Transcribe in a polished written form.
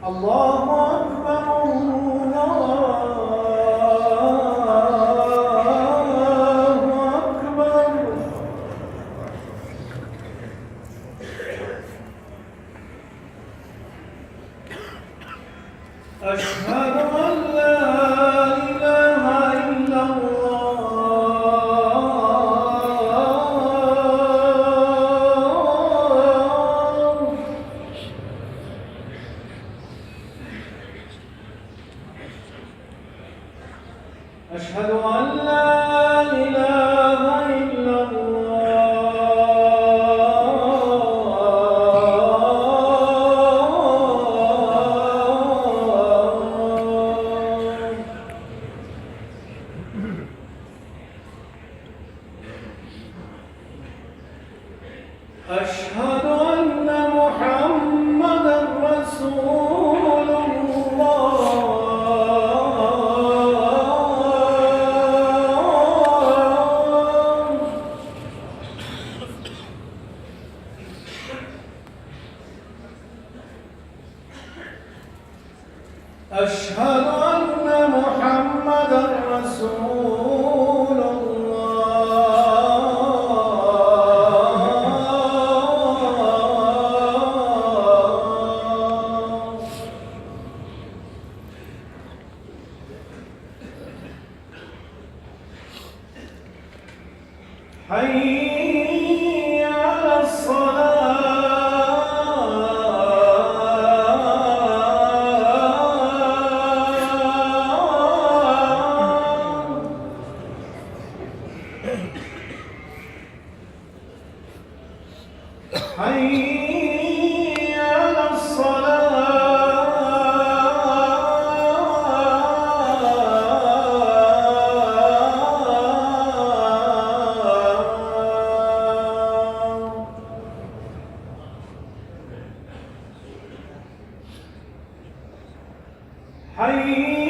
الله أكبر الله أكبر. أشهد أن لا إله إلا الله. أشهد أن لا إله إلا الله. أشهد أن محمدًا رسول الله. أشهد أن محمدًا رسول الله. حي على الصلاة. حي على الصلاة. حي